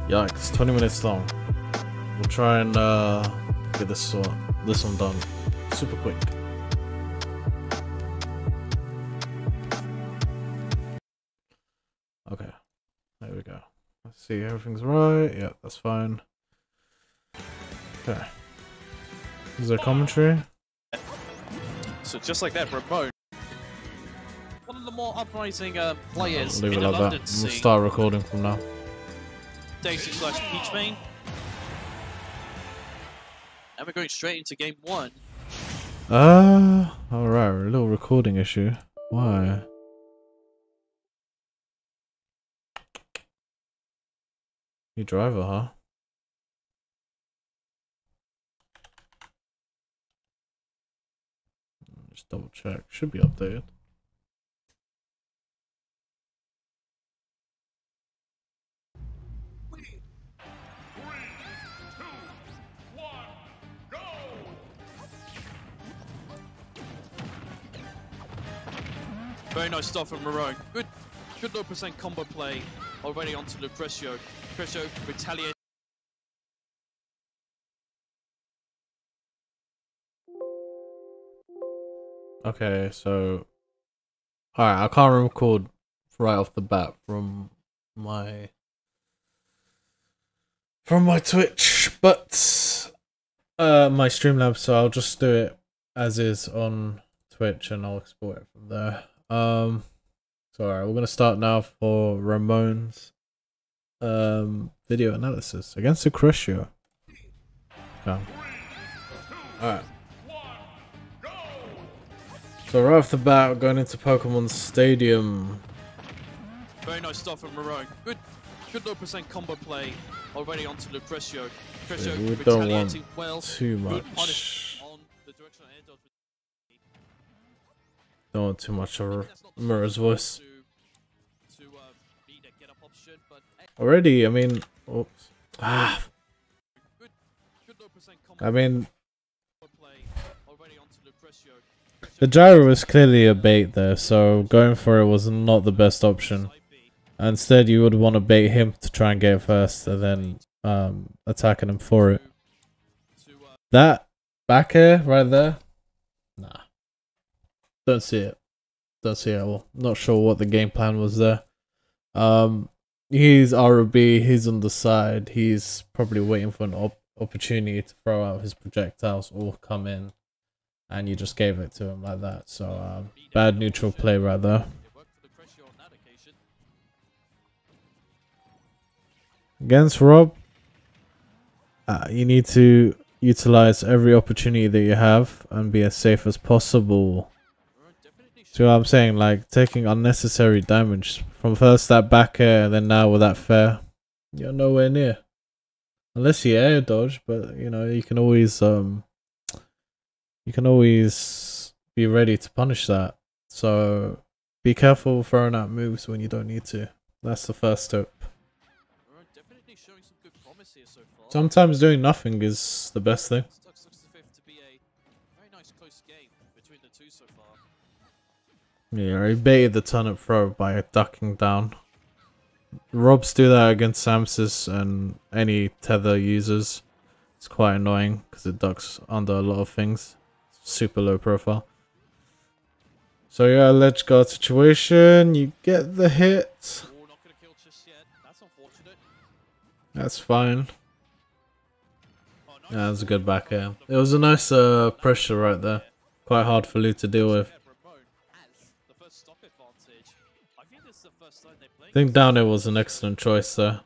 Yikes, 20 minutes long. We'll try and get this one done super quick. Okay, there we go. Let's see, everything's right. Yeah, that's fine. Okay. Is there commentary? So just like that, Rahmone, one of the more uprising players Leave in it the like London that. scene. We'll start recording from now. Daisy / Peach main. And we're going straight into game 1. Alright, a little recording issue. Why? New driver, huh? Just double check. Should be updated. Very nice stuff from Rahmone. Good low percent combo play already onto Lucretio. Lucretio retaliates. Okay, so alright, I can't record right off the bat from my Twitch, but my Streamlabs, so I'll just do it as is on Twitch and I'll export it from there. So alright, we're gonna start now for Rahmone's video analysis against Lucretio. Okay. Alright. So right off the bat, we're going into Pokemon Stadium. Very nice stuff from Rahmone. Good low percent combo play already onto Lucretio. Lucretio We don't want retaliating well. too Good much. punish on the directional air dodge. Don't want too much of Mura's voice. To be the get up option, but Already, I mean, oops. good low percent combo I mean, play already onto Lucretio. the gyro was clearly a bait there, so going for it was not the best option. Instead, you would want to bait him to try and get it first, and then attacking him for it. That back air right there, nah, don't see it. Don't see it at all. Not sure what the game plan was there. He's ROB. He's on the side. He's probably waiting for an opportunity to throw out his projectiles or come in, and you just gave it to him like that. So bad neutral play right there. Against Rob, you need to utilize every opportunity that you have and be as safe as possible. See what I'm saying? Like taking unnecessary damage from first that back air and then now with that fair, you're nowhere near. Unless you air dodge, but you know you can always be ready to punish that. So be careful throwing out moves when you don't need to. That's the first tip. Sometimes doing nothing is the best thing. Yeah, he baited the turnip throw by ducking down. Robs do that against Samsis and any tether users. It's quite annoying because it ducks under a lot of things. Super low profile. So yeah, ledge guard situation. You get the hit. That's fine. Yeah, that was a good back air. It was a nice pressure right there. Quite hard for Lu to deal with. I think down air was an excellent choice there.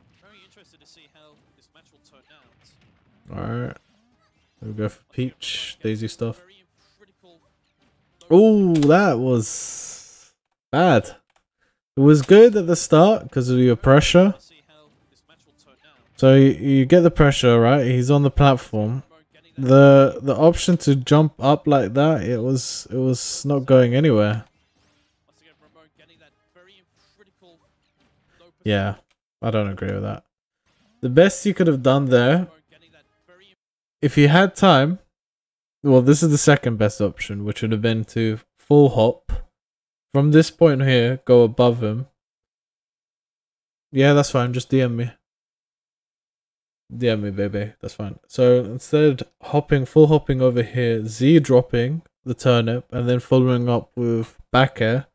Alright. We go for Peach, Daisy stuff. Oh, that was bad. It was good at the start because of your pressure. So you get the pressure, right? He's on the platform. The option to jump up like that, it was not going anywhere. Yeah, I don't agree with that. The best you could have done there, if you had time, well, this is the second best option, which would have been to full hop from this point here, go above him. Yeah, that's fine. Just DM me. Yeah, me baby, that's fine. So instead full hopping over here, Z dropping the turnip and then following up with back air.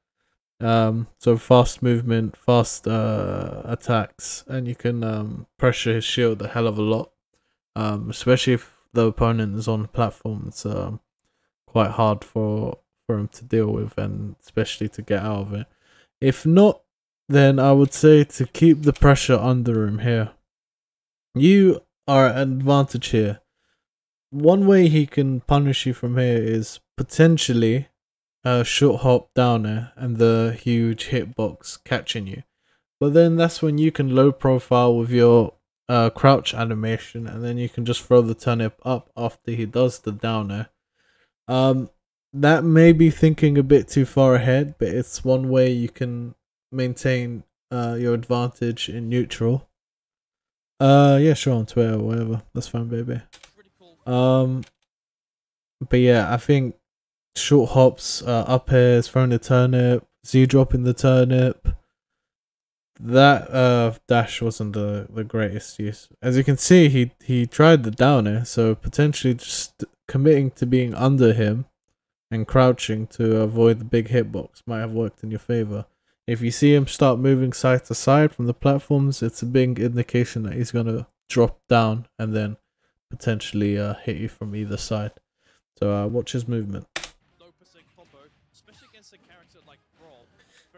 So fast movement, fast attacks, and you can pressure his shield a hell of a lot. Especially if the opponent is on the platform, it's quite hard for him to deal with, and especially to get out of it. If not, then I would say to keep the pressure under him here. You are at an advantage here. One way he can punish you from here is potentially a short hop down there and the huge hitbox catching you. But then that's when you can low profile with your crouch animation, and then you can just throw the turnip up after he does the downer. That may be thinking a bit too far ahead, but it's one way you can maintain your advantage in neutral. Yeah, sure, on Twitter or whatever. That's fine, baby. But yeah, I think short hops, up airs, throwing the turnip, Z dropping the turnip. That dash wasn't the greatest use. As you can see, he tried the downer, so potentially just committing to being under him and crouching to avoid the big hitbox might have worked in your favor. If you see him start moving side to side from the platforms, it's a big indication that he's gonna drop down and then potentially hit you from either side. So watch his movement.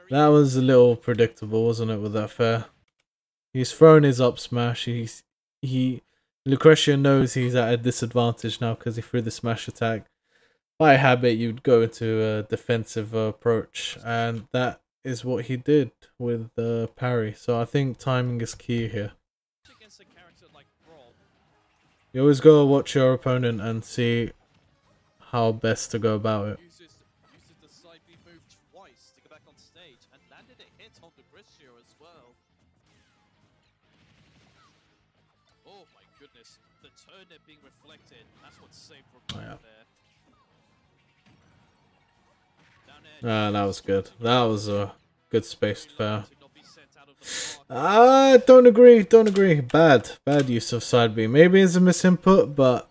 That was a little predictable, wasn't it, with that fair? He's thrown his up smash. Lucretio knows he's at a disadvantage now because he threw the smash attack. By habit, you'd go into a defensive approach, and that is what he did with the parry. So I think timing is key here. You always gotta watch your opponent and see how best to go about it. Oh my goodness, the turnip being reflected, that's what saved Yeah. there. That was good. That was a good spaced fair. Don't agree. Bad use of side B. Maybe it's a misinput, but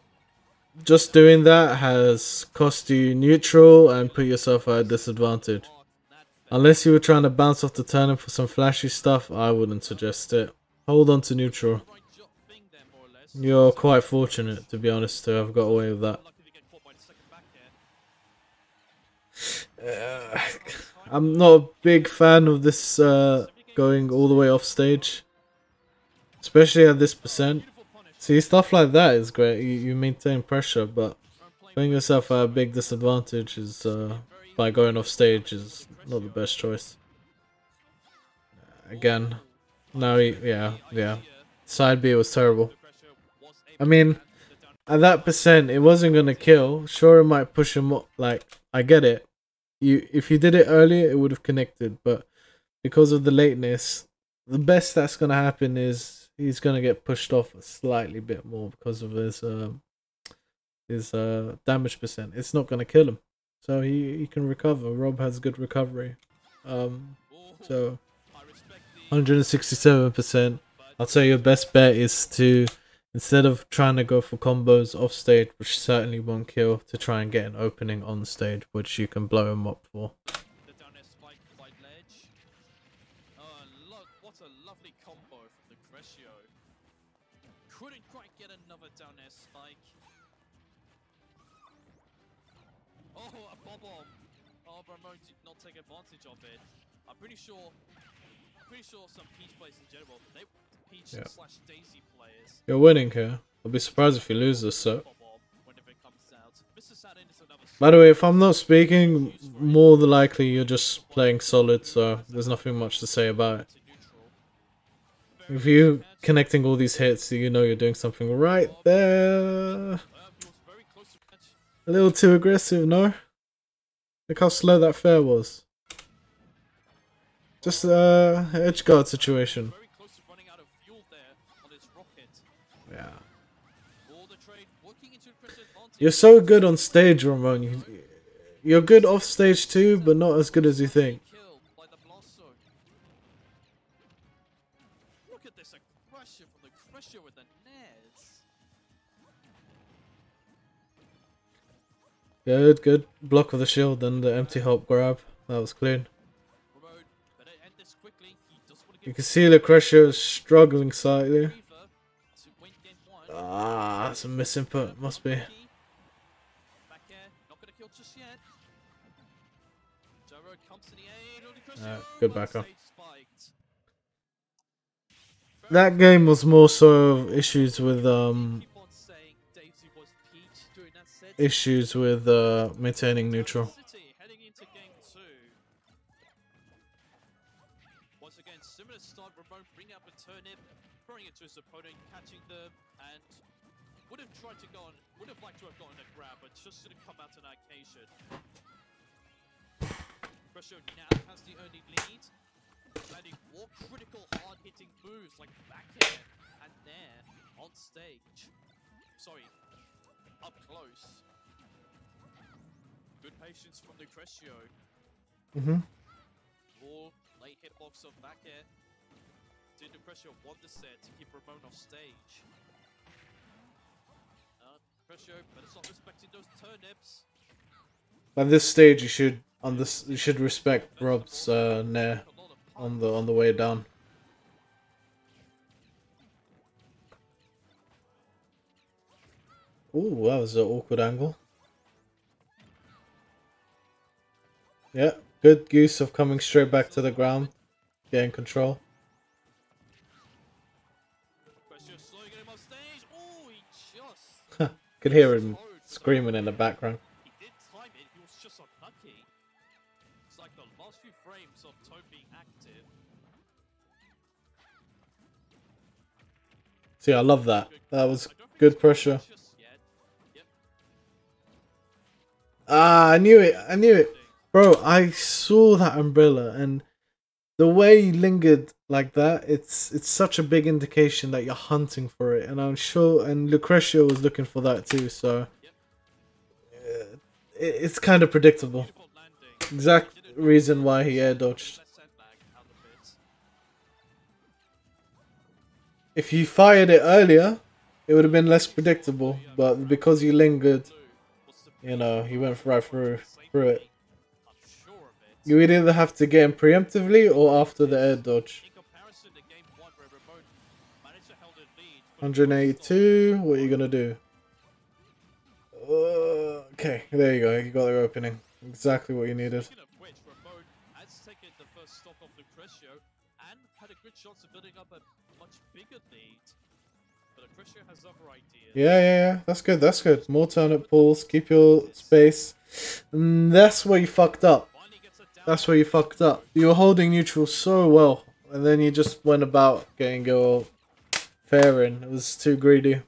just doing that has cost you neutral and put yourself at a disadvantage. Unless you were trying to bounce off the turnip for some flashy stuff, I wouldn't suggest it. Hold on to neutral. You're quite fortunate, to be honest, to have got away with that. I'm not a big fan of this going all the way off stage, especially at this percent. See, stuff like that is great. You maintain pressure, but putting yourself at a big disadvantage is by going off stage is not the best choice. Again, now yeah. Side B was terrible. I mean, at that percent, it wasn't gonna kill. Sure, it might push him up. Like, I get it. If you did it earlier, it would have connected. But because of the lateness, the best that's gonna happen is he's gonna get pushed off a slightly bit more because of his damage percent. It's not gonna kill him, so he can recover. Rob has good recovery. So 167%. I'd say your best bet is to, instead of trying to go for combos off stage, which certainly won't kill, to try and get an opening on stage, which you can blow him up for. Look, what a lovely combo from Lucretio. Couldn't quite get another down air spike. Oh, a bob-omb. Oh, Rahmone did not take advantage of it. I'm pretty sure some Peach players in general, Peach/Daisy players. You're winning here. I'll be surprised if you lose this set. By the way, if I'm not speaking, more than likely you're just playing solid, so there's nothing much to say about it. If you're connecting all these hits, you know you're doing something right there. A little too aggressive, no? Look how slow that fair was. Just edge guard situation. Yeah. You're so good on stage, Rahmone. You're good off stage too, but not as good as you think. Look at this aggression from Lucretio with the nares. Good. Block of the shield and the empty help grab. That was clean. Ramone, better end this quickly. He doesn't want to You get can see Lucretio is struggling slightly. to win game 1. Ah, that's a misinput. Must be. Back air, not gonna kill just yet. Gyro comes to the aid. Lucretio, Good backup. stage spiked. That game was more so issues with Keep on saying Daisy was Peach during that set. maintaining neutral. City heading into game 2. Once again, similar start. Ramone bringing up a turnip, throwing it to his opponent, catching them, and would have liked to have gotten a grab, but just didn't come out on that occasion. Lucretio now has the early lead, landing more critical, hard-hitting moves like back air and there on stage. Sorry, up close. Good patience from Lucretio. All late hitbox of back air. Did Lucretio want the set to keep Ramone off stage? Lucretio, but it's not respecting those turnips. At this stage, you should respect Rob's nair on the way down. Ooh, that was an awkward angle. Yeah, good use of coming straight back to the ground, getting control. Lucretio slowly getting him off stage. Oh, he just Could hear him screaming in the background. He did time it, he was just unlucky. It's like the last few frames of Toad being active. See, I love that. That was good pressure. Just yet. Yep. Ah, I knew it. Bro, I saw that umbrella, and the way he lingered like that, it's such a big indication that you're hunting for it. And I'm sure, and Lucretio was looking for that too, so it's kind of predictable. Beautiful landing. Exact reason why he air dodged. Left sandbag out of it. If you fired it earlier, it would have been less predictable, but because you lingered, you know, he went right through it. I'm sure of it. You would either have to get him preemptively or after the air dodge. In comparison to game 1 where Ramone managed to hold a lead for 182, what are you gonna do? Okay, there you go, you got the opening. Exactly what you needed. Speaking of which, Ramone has taken the first stock of Lucretio and had a good chance of building up a much bigger lead. But Lucretio has other ideas. Yeah, that's good. More turnip pulls, keep your space. And that's where you fucked up. Finally gets it down. That's where you fucked up. You were holding neutral so well, and then you just went about getting your fair in. It was too greedy.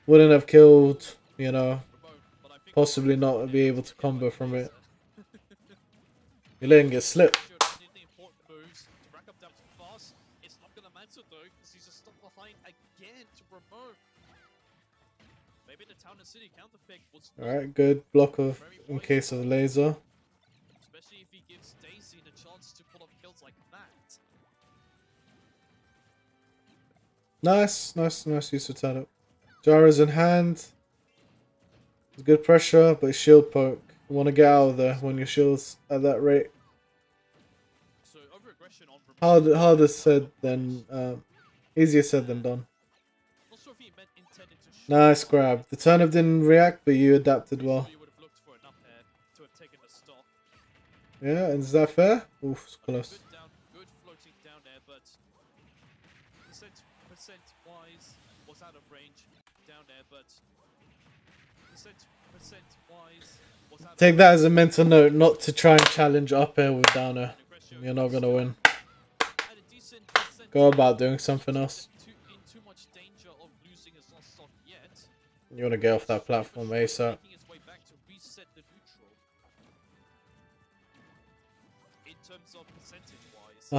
Wouldn't have killed, you know, Ramone, but I think possibly not be able to combo from it. You're letting it slip. Lucretio doesn't need the important moves to rack up damage fast. It's not gonna matter though, because he's just stuck behind again to Ramone. Maybe the Town and City counter pick was Alright, good block of in case of laser. especially if he gives Daisy the chance to pull off kills like that. Nice use of turnip. Gyro's in hand. Good pressure, but shield poke. You want to get out of there when your shield's at that rate. So over-aggression on Ramone. Harder said than easier said than done. Not sure if he intended to shoot. Nice grab. The turnip didn't react, but you adapted well. You would have looked for an up air to have taken the stock. Yeah, and is that fair? Oof, it's close. Good floating down there, but percent wise was out of range down there, but percent wise was out Take of that as a mental note, not to try and challenge up air with down air. You're not gonna win. had a decent percent. Go about doing something else. In too much danger of losing his last stock yet. You want to get off that platform ASAP. Making his way back to reset the neutral. In terms of percentage wise.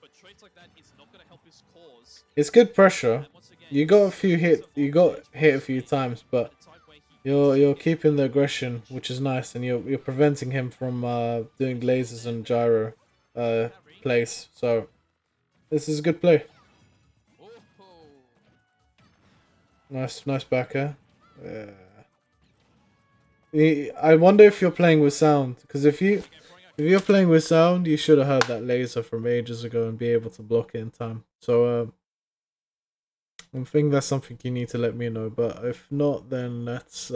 But trades like that is not going to help his cause. It's good pressure. And once again, You got hit a few times, but at a time where he you're keeping the aggression, which is nice, and you're preventing him from doing lasers and gyro plays. So this is a good play. Nice backer. Yeah. I wonder if you're playing with sound, because if you're playing with sound, you should have heard that laser from ages ago and be able to block it in time. So I think that's something you need to let me know. But if not, then that's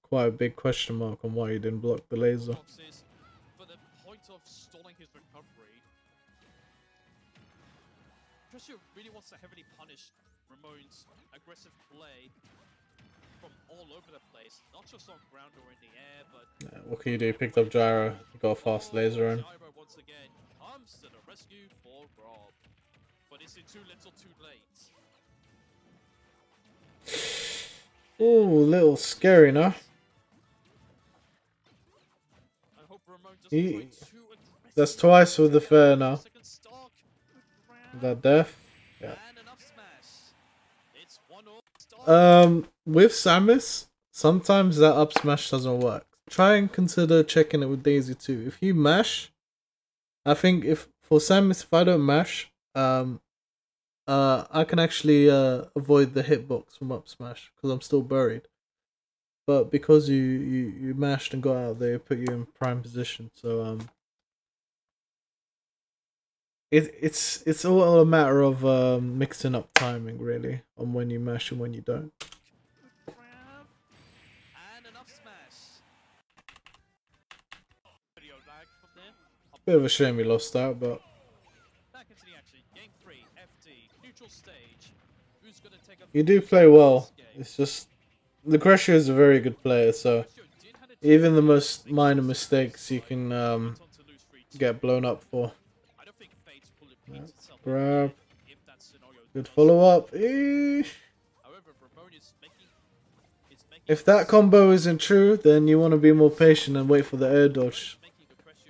quite a big question mark on why you didn't block the laser. For the point of stalling his recovery, Lucretio really wants to heavily punish Rahmone's aggressive play from all over the place, not just on ground or in the air, but What can you do? You picked up gyro. You got a fast laser in. Gyro once again comes to the rescue for Rob, but is it too little, too late? Ooh, a little scary, no? I hope Rahmone doesn't try too aggressive. That's twice with the fair now. That death. Yeah. And enough smash. It's 1-0. With Samus, sometimes that up smash doesn't work. Try and consider checking it with Daisy too. If you mash, I think if for Samus, if I don't mash, I can actually avoid the hitbox from up smash because I'm still buried. But because you mashed and got out, they put you in prime position. So it's all a matter of mixing up timing really on when you mash and when you don't. And enough smash. Video lag from there. Bit of a shame we lost out, but Back into the action. Game 3, FD, neutral stage. Who's gonna take a you do play well. It's just Lucretio is a very good player, so even the most minor mistakes you can get blown up for. I don't think Fate's will repeat itself Grab. if that scenario Good does. follow up. However, Rahmone is making If that combo isn't true, then you want to be more patient and wait for the air dodge.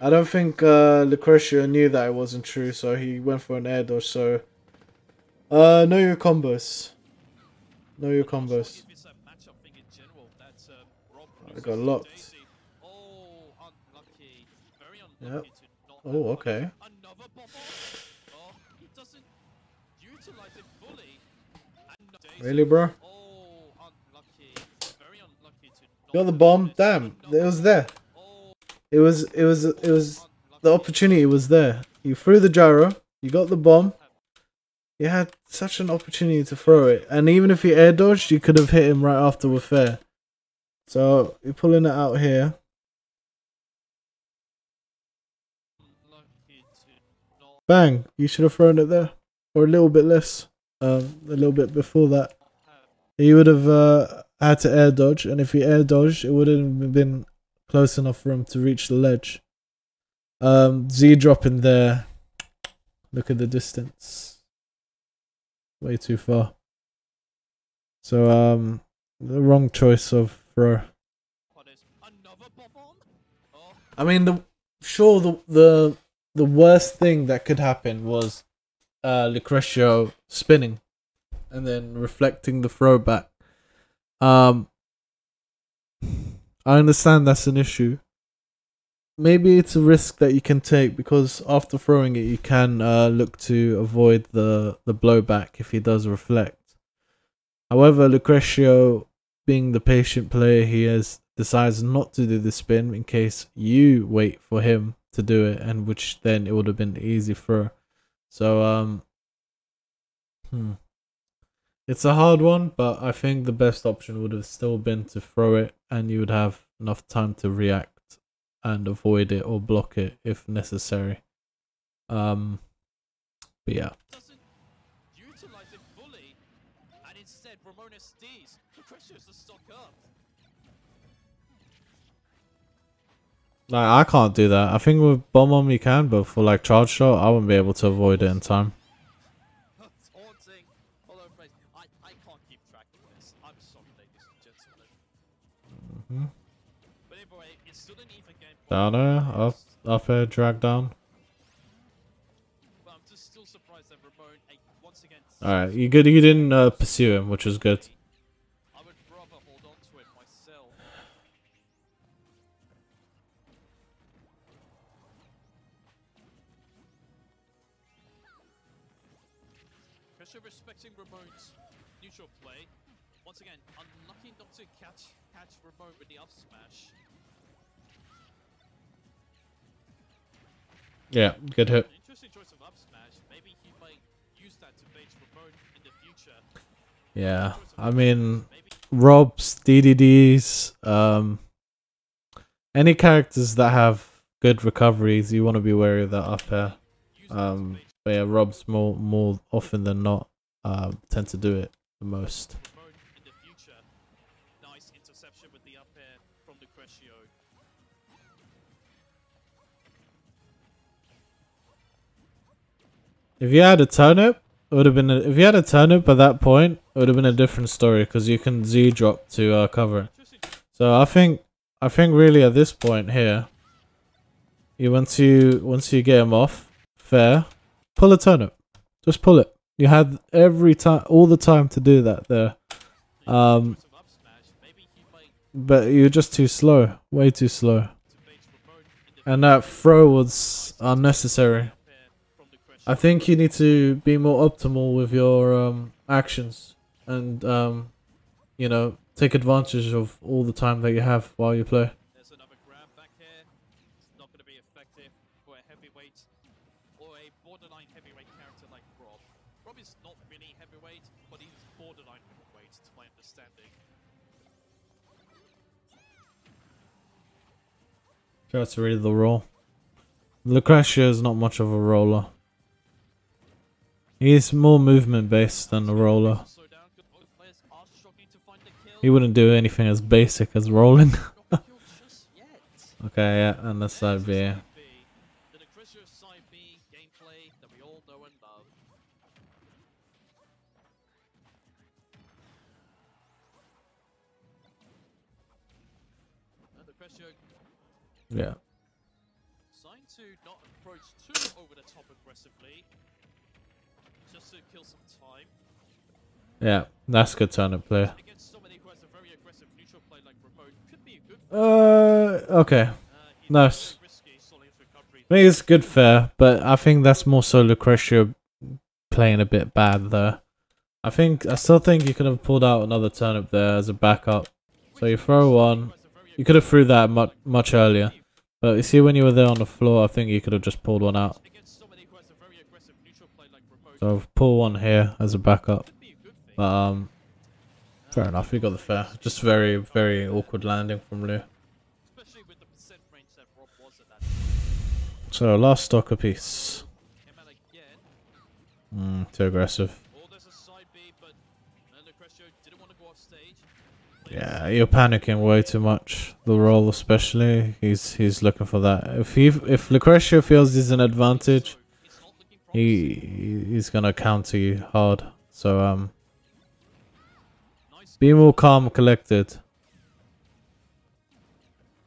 I don't think Lucretio knew that it wasn't true, so he went for an air dodge. So, know your combos. Know your combos. I got locked. Oh, unlucky. Very Yep. unlucky to not Oh, okay. another bubble. Oh, he doesn't utilize it fully. And Really, bro? oh, unlucky. Very unlucky to not Got the bomb. Damn, it was there. It was the opportunity was there. You threw the gyro. You got the bomb. You had such an opportunity to throw it, and even if you air dodged, you could have hit him right after with fair. So you're pulling it out here. Bang! You should have thrown it there, or a little bit less. A little bit before that. You would have had to air dodge, and if you air dodged, it wouldn't have been close enough for him to reach the ledge. Z dropping there. Look at the distance. Way too far. So the wrong choice of throw. I mean the worst thing that could happen was Lucretio spinning and then reflecting the throw back. I understand that's an issue. Maybe it's a risk that you can take because after throwing it, you can look to avoid the blowback if he does reflect. However, Lucretio, being the patient player he is, decides not to do the spin in case you wait for him to do it, and which then it would have been an easy throw. So it's a hard one, but I think the best option would have still been to throw it, and you would have enough time to react and avoid it or block it if necessary. But yeah. Doesn't utilize it fully, and instead Rahmone SDs. Lucretio's to stock up. Like, I can't do that. I think with bomb on you can, but for like charge shot, I wouldn't be able to avoid it in time. Taunting all over place. I can't keep track of this. I'm sorry, ladies and gentlemen. But anyway, it's still an even game. Down there, up air, drag down. But I'm just still surprised that Rahmone once again. Alright, you didn't pursue him, which was good. I would rather hold on to it myself. Lucretio respecting Ramone's neutral play. Once again, unlucky not to catch Ramone with the up smash. Yeah, good hit. Interesting choice of up smash. Maybe he might use that to bait Ramone in the future. Yeah, I mean, Robs, DDDs, any characters that have good recoveries, you want to be wary of that up air. But yeah, Robs more often than not tend to do it the most. In the future. Nice interception with the up air from Lucretio. If you had a turnip, it would have been. If you had a turnip at that point, it would have been a different story because you can Z drop to cover it. So I think really at this point here, once you get him off, fair, pull a turnip, just pull it. You had all the time to do that there, but you're just too slow, way too slow, and that throw was unnecessary. I think you need to be more optimal with your actions and you know, take advantage of all the time that you have while you play. There's another grab back here. It's not going to be effective for a heavyweight or a borderline heavyweight character like Rob. Rob is not really heavyweight, but he's borderline heavyweight to my understanding. Try to read the roll. Lucretio is not much of a roller. He's more movement based than a roller. He wouldn't do anything as basic as rolling. Okay, yeah, and that's side B. The Lucretio side B gameplay that we all know and love. And Lucretio Yeah. trying to not approach too over the top aggressively, just to kill some time. Yeah, that's good turnip play. Against somebody who has a very aggressive neutral play like Rahmone, could be a good. Okay. Nice. Risky, Solin's recovery. I think it's good fair, but I think that's more so Lucretio playing a bit bad there. I still think you could have pulled out another turnip there as a backup. So you throw one. You could have threw that much earlier. But you see when you were there on the floor, I think you could have just pulled one out. So pull one here as a backup. But fair enough, you got the fair. Just very, very awkward landing from Lou. So last stock apiece. Too aggressive. Yeah, you're panicking way too much. The roll especially, he's looking for that. If Lucretio feels he's an advantage, he's gonna counter you hard. So be more calm, collected.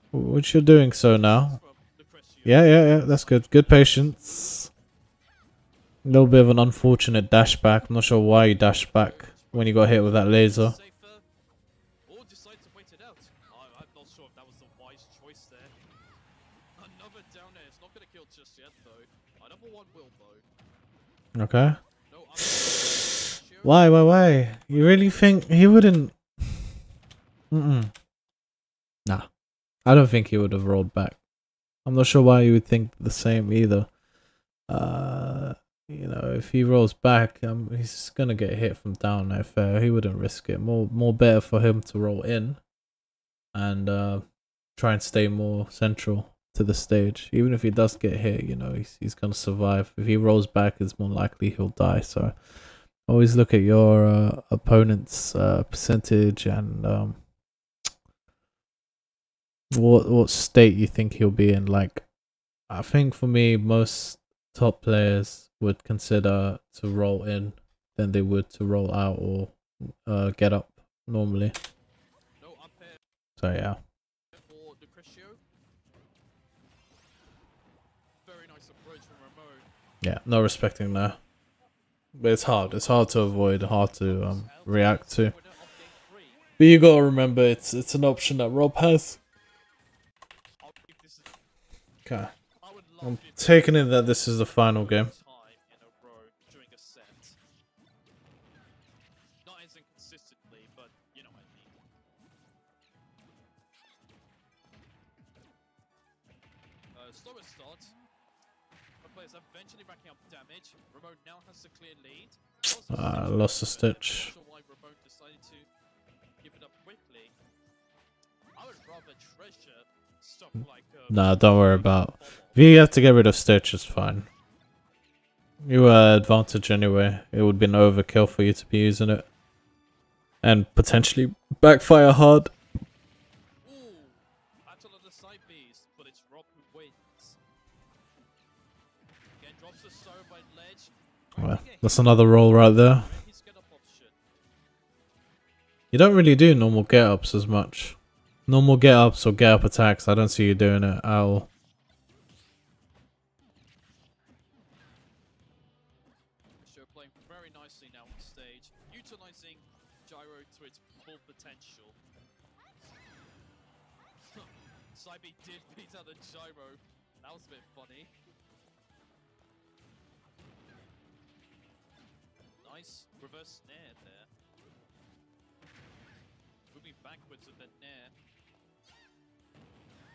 What you're doing so now? Yeah, that's good. Good patience. A little bit of an unfortunate dash back. I'm not sure why you dashed back when you got hit with that laser. Okay. Why? You really think he wouldn't? Nah. I don't think he would have rolled back. I'm not sure why you would think the same either. You know, if he rolls back, he's gonna get hit from down there. Fair. He wouldn't risk it. More better for him to roll in and try and stay more central to the stage. Even if he does get hit, you know, he's gonna survive. If he rolls back, it's more likely he'll die. So always look at your opponent's percentage and what state you think he'll be in. Like, I think for me, most top players would consider to roll in than they would to roll out or get up normally. So yeah. Yeah, no respecting there. But it's hard. It's hard to avoid, hard to react to. But you gotta remember, it's an option that Rob has. Okay. I'm taking it that this is the final game. isn't consistently, but you know what I mean. Slower start. But players eventually racking up damage. Ramone now has the clear lead. Lost a stitch. Not sure why Ramone decided to give it up quickly. I would rather treasure stuff like. Nah, don't worry about. If you have to get rid of Stitch, it's fine. You were advantage anyway. It would be an overkill for you to be using it. And potentially backfire hard. Ooh, battle of the side Bs, but it's Rob who wins. Again, drops the sorrow by ledge. Well, that's another roll right there. His get up option. You don't really do normal get-ups as much. Normal get-ups or get-up attacks, I don't see you doing it at all. Playing very nicely now on stage, utilizing gyro to its full potential. Saibi did beat out the gyro. That was a bit funny. Nice reverse snare there. Moving backwards with that nair.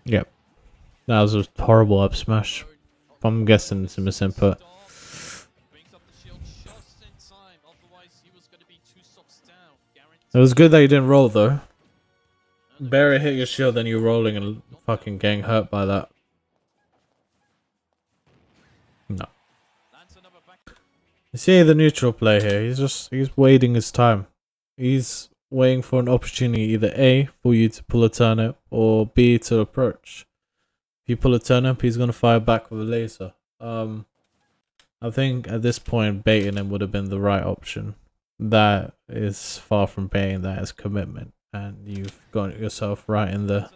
Yep. That was a horrible up smash. I'm guessing it's a misinput. It was good that you didn't roll though. Barry hit your shield, then you rolling and fucking getting hurt by that. No. You see the neutral play here. He's waiting his time. He's waiting for an opportunity, either A, for you to pull a turnip, or B, to approach. If you pull a turnip, he's gonna fire back with a laser. I think at this point baiting him would have been the right option. That is far from baiting, that is commitment. And you've got yourself right in the...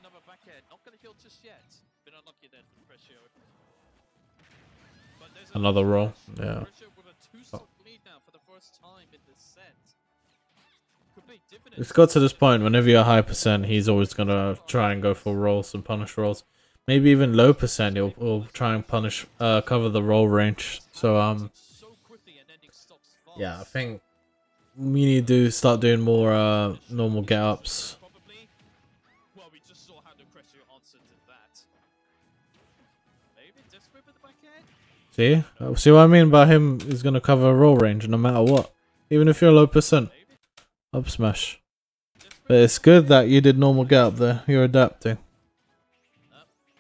Another roll, yeah. It's got to this point, whenever you're high percent, he's always gonna try and go for rolls and punish rolls. Maybe even low percent, he'll try and punish, cover the roll range. So, yeah, I think we need to start doing more normal get-ups. Well, we just saw how Lucretio answered to that. Maybe desperate with the backhand. See what I mean by him is gonna cover a roll range no matter what. Even if you're low percent. Up smash. But it's good that you did normal get-up there. You're adapting.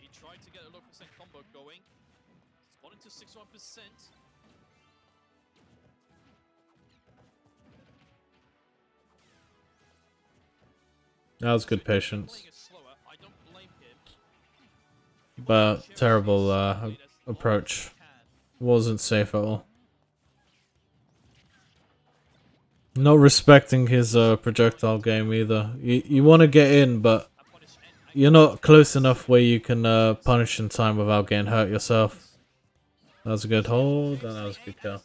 He tried to get a low percent combo going. It's gone into 61%. That was good patience. But terrible approach. Wasn't safe at all. Not respecting his projectile game either. You want to get in, but you're not close enough where you can punish in time without getting hurt yourself. That was a good hold, and that was a good kill.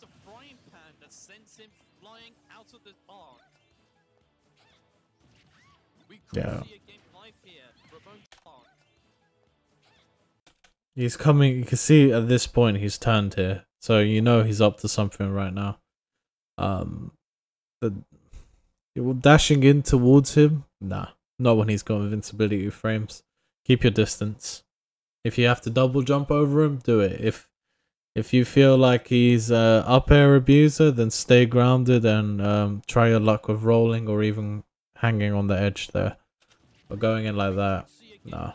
Yeah. He's coming, you can see at this point he's turned here. So you know he's up to something right now. Dashing in towards him? Nah. Not when he's got invincibility frames. Keep your distance. If you have to double jump over him, do it. If you feel like he's up air abuser, then stay grounded and try your luck with rolling or even hanging on the edge there. But going in like that, nah.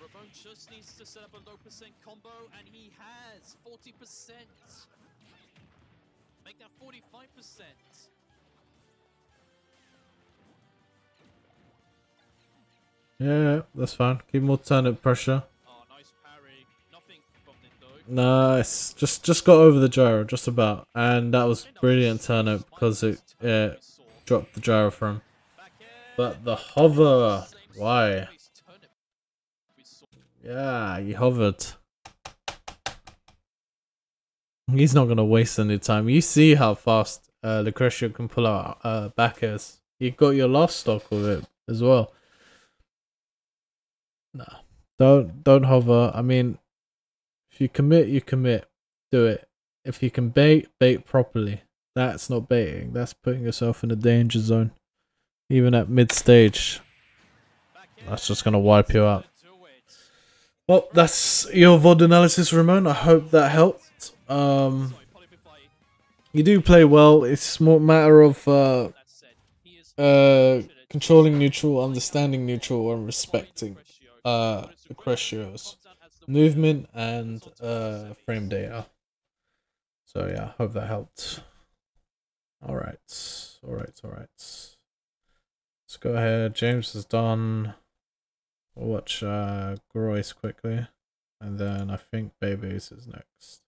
Ramone just needs to set up a low percent combo, and he has 40%. Make that 45%. Yeah, that's fine. Keep more turnip pressure. Oh, nice parry. Nothing from it though. Nice. Just got over the gyro, just about. And that was brilliant turnip because it dropped the gyro from him. But the hover, why? Yeah, he hovered. He's not gonna waste any time. You see how fast Lucretio can pull out back airs. You got your last stock with it as well. Nah, don't hover. I mean, if you commit, you commit. Do it. If you can bait properly. That's not baiting. That's putting yourself in a danger zone. Even at mid stage, that's just gonna wipe you out. Well, that's your VOD analysis, Ramon. I hope that helped. You do play well. It's more matter of controlling neutral, understanding neutral, and respecting Lucretio's movement and frame data. So yeah, hope that helped. Alright. Let's go ahead. James is done. We'll watch Groyce quickly. And then I think Babies is next.